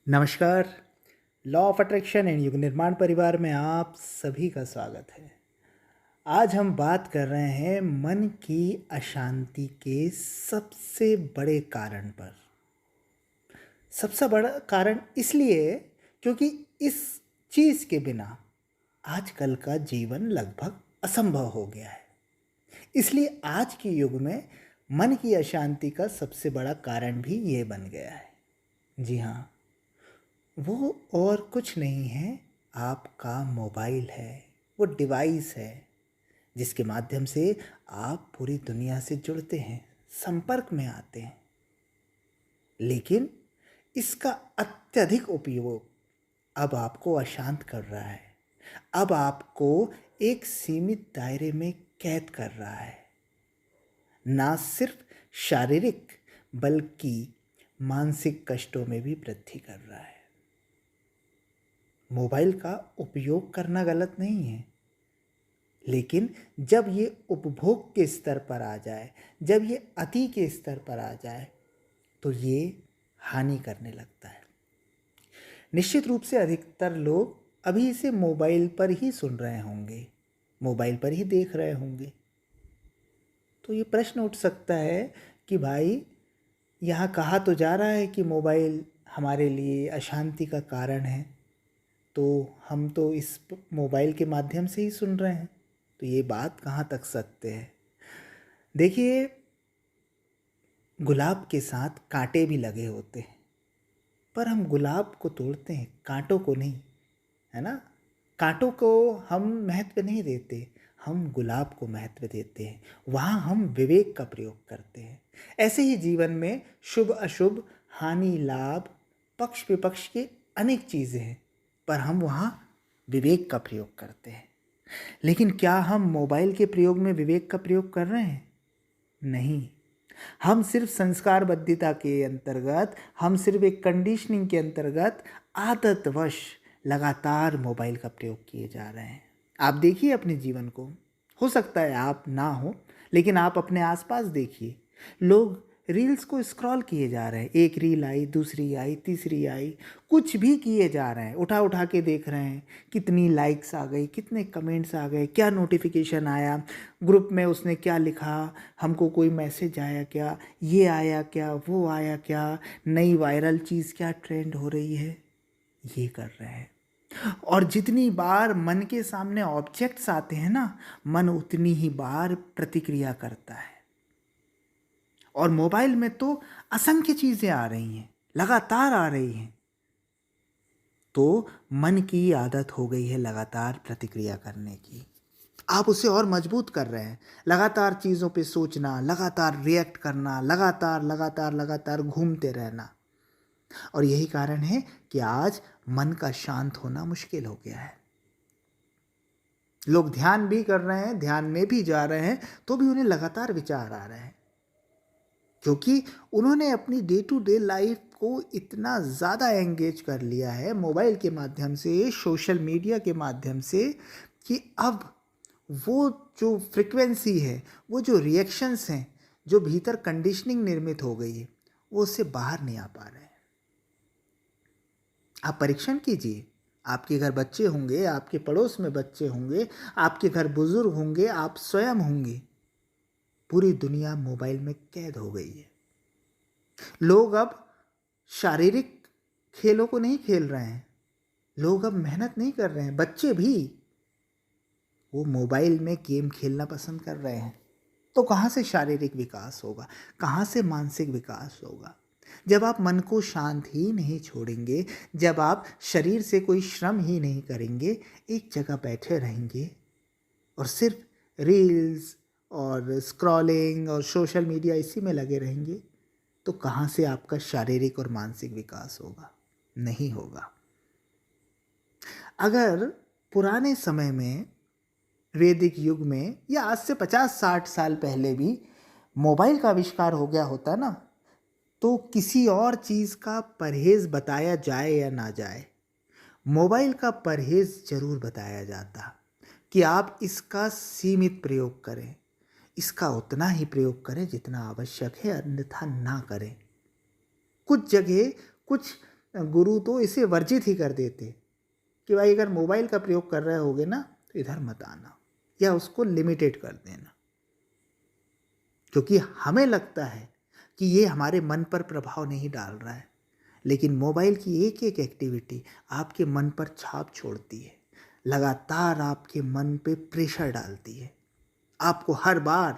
नमस्कार। Law of attraction and युग निर्माण परिवार में आप सभी का स्वागत है। आज हम बात कर रहे हैं मन की अशांति के सबसे बड़े कारण पर। सबसे बड़ा कारण इसलिए है क्योंकि इस चीज़ के बिना आजकल का जीवन लगभग असंभव हो गया है। इसलिए आज के युग में मन की अशांति का सबसे बड़ा कारण भी ये बन गया है। जी हाँ, वो और कुछ नहीं है, आपका मोबाइल है। वो डिवाइस है जिसके माध्यम से आप पूरी दुनिया से जुड़ते हैं, संपर्क में आते हैं। लेकिन इसका अत्यधिक उपयोग अब आपको अशांत कर रहा है, अब आपको एक सीमित दायरे में कैद कर रहा है। ना सिर्फ शारीरिक बल्कि मानसिक कष्टों में भी वृद्धि कर रहा है। मोबाइल का उपयोग करना गलत नहीं है, लेकिन जब ये उपभोग के स्तर पर आ जाए, जब ये अति के स्तर पर आ जाए, तो ये हानि करने लगता है। निश्चित रूप से अधिकतर लोग अभी इसे मोबाइल पर ही सुन रहे होंगे, मोबाइल पर ही देख रहे होंगे। तो ये प्रश्न उठ सकता है कि भाई, यहाँ कहा तो जा रहा है कि मोबाइल हमारे लिए अशांति का कारण है, तो हम तो इस मोबाइल के माध्यम से ही सुन रहे हैं, तो ये बात कहाँ तक सत्य है। देखिए, गुलाब के साथ कांटे भी लगे होते हैं, पर हम गुलाब को तोड़ते हैं, कांटों को नहीं, है ना। कांटों को हम महत्व नहीं देते, हम गुलाब को महत्व देते हैं। वहाँ हम विवेक का प्रयोग करते हैं। ऐसे ही जीवन में शुभ अशुभ, हानि लाभ, पक्ष विपक्ष की अनेक चीज़ें हैं, पर हम वहाँ विवेक का प्रयोग करते हैं। लेकिन क्या हम मोबाइल के प्रयोग में विवेक का प्रयोग कर रहे हैं? नहीं। हम सिर्फ संस्कारबद्धिता के अंतर्गत, हम सिर्फ एक कंडीशनिंग के अंतर्गत आदतवश लगातार मोबाइल का प्रयोग किए जा रहे हैं। आप देखिए अपने जीवन को, हो सकता है आप ना हो, लेकिन आप अपने आसपास देखिए, लोग रील्स को स्क्रॉल किए जा रहे हैं। एक रील आई, दूसरी आई, तीसरी आई, कुछ भी किए जा रहे हैं, उठा उठा के देख रहे हैं कितनी लाइक्स आ गई, कितने कमेंट्स आ गए, क्या नोटिफिकेशन आया, ग्रुप में उसने क्या लिखा, हमको कोई मैसेज आया क्या, ये आया क्या, वो आया क्या, नई वायरल चीज़ क्या ट्रेंड हो रही है, ये कर रहे हैं। और जितनी बार मन के सामने ऑब्जेक्ट्स आते हैं ना, मन उतनी ही बार प्रतिक्रिया करता है। और मोबाइल में तो असंख्य चीज़ें आ रही हैं, लगातार आ रही हैं, तो मन की आदत हो गई है लगातार प्रतिक्रिया करने की। आप उसे और मजबूत कर रहे हैं, लगातार चीज़ों पे सोचना, लगातार रिएक्ट करना, लगातार लगातार लगातार घूमते रहना। और यही कारण है कि आज मन का शांत होना मुश्किल हो गया है। लोग ध्यान भी कर रहे हैं, ध्यान में भी जा रहे हैं, तो भी उन्हें लगातार विचार आ रहे हैं, क्योंकि उन्होंने अपनी डे टू डे लाइफ को इतना ज़्यादा एंगेज कर लिया है मोबाइल के माध्यम से, सोशल मीडिया के माध्यम से, कि अब वो जो फ्रिक्वेंसी है, वो जो रिएक्शंस हैं, जो भीतर कंडीशनिंग निर्मित हो गई है, वो उससे बाहर नहीं आ पा रहे हैं। आप परीक्षण कीजिए, आपके घर बच्चे होंगे, आपके पड़ोस में बच्चे होंगे, आपके घर बुजुर्ग होंगे, आप स्वयं होंगे, पूरी दुनिया मोबाइल में कैद हो गई है। लोग अब शारीरिक खेलों को नहीं खेल रहे हैं, लोग अब मेहनत नहीं कर रहे हैं, बच्चे भी वो मोबाइल में गेम खेलना पसंद कर रहे हैं। तो कहाँ से शारीरिक विकास होगा, कहाँ से मानसिक विकास होगा? जब आप मन को शांत ही नहीं छोड़ेंगे, जब आप शरीर से कोई श्रम ही नहीं करेंगे, एक जगह बैठे रहेंगे और सिर्फ रील्स और स्क्रॉलिंग और सोशल मीडिया इसी में लगे रहेंगे, तो कहाँ से आपका शारीरिक और मानसिक विकास होगा? नहीं होगा। अगर पुराने समय में, वैदिक युग में, या आज से 50-60 साल पहले भी मोबाइल का आविष्कार हो गया होता ना, तो किसी और चीज़ का परहेज़ बताया जाए या ना जाए, मोबाइल का परहेज़ ज़रूर बताया जाता कि आप इसका सीमित प्रयोग करें, इसका उतना ही प्रयोग करें जितना आवश्यक है, अन्यथा ना करें। कुछ जगह कुछ गुरु तो इसे वर्जित ही कर देते कि भाई अगर मोबाइल का प्रयोग कर रहे होगे ना तो इधर मत आना, या उसको लिमिटेड कर देना, क्योंकि हमें लगता है कि ये हमारे मन पर प्रभाव नहीं डाल रहा है, लेकिन मोबाइल की एक एक एक्टिविटी आपके मन पर छाप छोड़ती है, लगातार आपके मन पे प्रेशर डालती है, आपको हर बार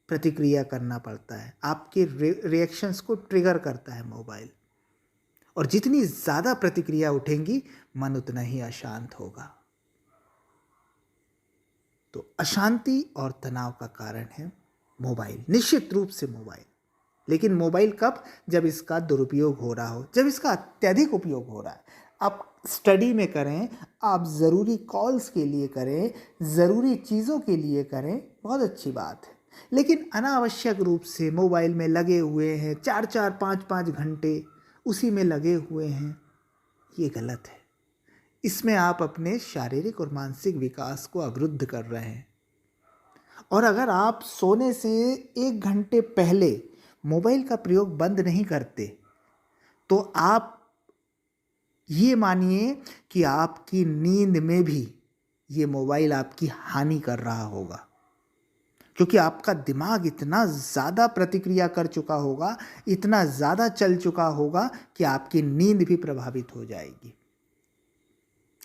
प्रतिक्रिया करना पड़ता है, आपके रिएक्शंस को ट्रिगर करता है मोबाइल, और जितनी ज़्यादा प्रतिक्रिया उठेंगी मन उतना ही अशांत होगा। तो अशांति और तनाव का कारण है मोबाइल, निश्चित रूप से मोबाइल। लेकिन मोबाइल कब? जब इसका दुरुपयोग हो रहा हो, जब इसका अत्यधिक उपयोग हो रहा है। आप स्टडी में करें, आप ज़रूरी कॉल्स के लिए करें, ज़रूरी चीज़ों के लिए करें, बहुत अच्छी बात है। लेकिन अनावश्यक रूप से मोबाइल में लगे हुए हैं, 4-4, 5-5 घंटे उसी में लगे हुए हैं, ये गलत है। इसमें आप अपने शारीरिक और मानसिक विकास को अवरुद्ध कर रहे हैं। और अगर आप सोने से 1 घंटे पहले मोबाइल का प्रयोग बंद नहीं करते तो आप ये मानिए कि आपकी नींद में भी ये मोबाइल आपकी हानि कर रहा होगा, क्योंकि आपका दिमाग इतना ज़्यादा प्रतिक्रिया कर चुका होगा, इतना ज़्यादा चल चुका होगा कि आपकी नींद भी प्रभावित हो जाएगी।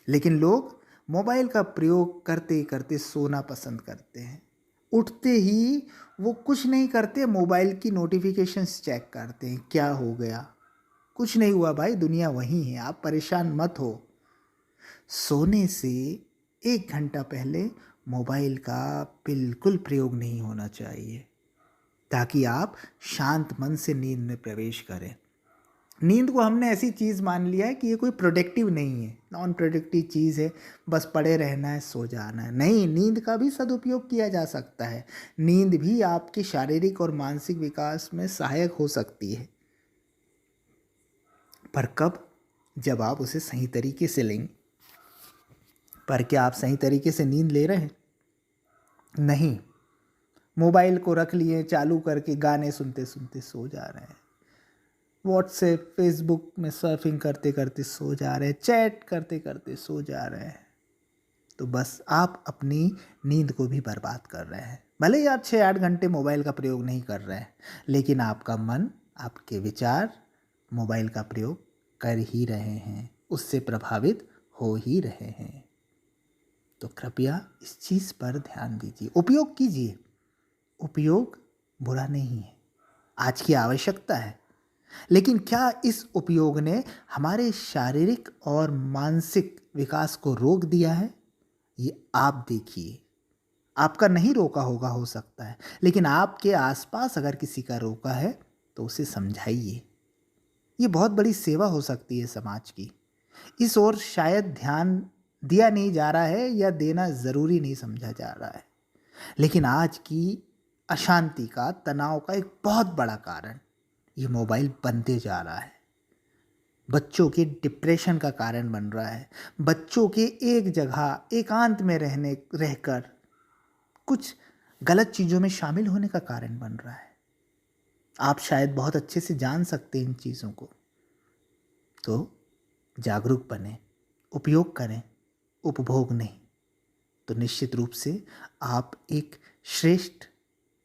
लेकिन लोग मोबाइल का प्रयोग करते करते सोना पसंद करते हैं। उठते ही वो कुछ नहीं करते, मोबाइल की नोटिफिकेशंस चेक करते हैं, क्या हो गया? कुछ नहीं हुआ भाई, दुनिया वही है, आप परेशान मत हो। सोने से 1 घंटा पहले मोबाइल का बिल्कुल प्रयोग नहीं होना चाहिए, ताकि आप शांत मन से नींद में प्रवेश करें। नींद को हमने ऐसी चीज़ मान लिया है कि ये कोई प्रोडक्टिव नहीं है, नॉन प्रोडक्टिव चीज़ है, बस पड़े रहना है, सो जाना है। नहीं, नींद का भी सदुपयोग किया जा सकता है। नींद भी आपके शारीरिक और मानसिक विकास में सहायक हो सकती है, पर कब? जब आप उसे सही तरीके से लेंगे। पर क्या आप सही तरीके से नींद ले रहे हैं? नहीं, मोबाइल को रख लिए चालू करके गाने सुनते सुनते सो जा रहे हैं, व्हाट्सएप फेसबुक में सर्फिंग करते करते सो जा रहे हैं, चैट करते करते सो जा रहे हैं। तो बस आप अपनी नींद को भी बर्बाद कर रहे हैं। भले ही आप 6-8 घंटे मोबाइल का प्रयोग नहीं कर रहे हैं, लेकिन आपका मन, आपके विचार मोबाइल का प्रयोग कर ही रहे हैं, उससे प्रभावित हो ही रहे हैं। तो कृपया इस चीज़ पर ध्यान दीजिए, उपयोग कीजिए। उपयोग बुरा नहीं है, आज की आवश्यकता है, लेकिन क्या इस उपयोग ने हमारे शारीरिक और मानसिक विकास को रोक दिया है? ये आप देखिए। आपका नहीं रोका होगा हो सकता है, लेकिन आपके आसपास अगर किसी का रोका है तो उसे समझाइए। ये बहुत बड़ी सेवा हो सकती है समाज की। इस ओर शायद ध्यान दिया नहीं जा रहा है, या देना ज़रूरी नहीं समझा जा रहा है। लेकिन आज की अशांति का, तनाव का एक बहुत बड़ा कारण ये मोबाइल बनते जा रहा है। बच्चों के डिप्रेशन का कारण बन रहा है, बच्चों के एक जगह एकांत में रहकर कुछ गलत चीज़ों में शामिल होने का कारण बन रहा है। आप शायद बहुत अच्छे से जान सकते हैं इन चीज़ों को। तो जागरूक बने, उपयोग करें, उपभोग नहीं। तो निश्चित रूप से आप एक श्रेष्ठ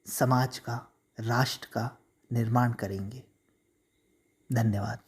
समाज का, राष्ट्र का निर्माण करेंगे। धन्यवाद।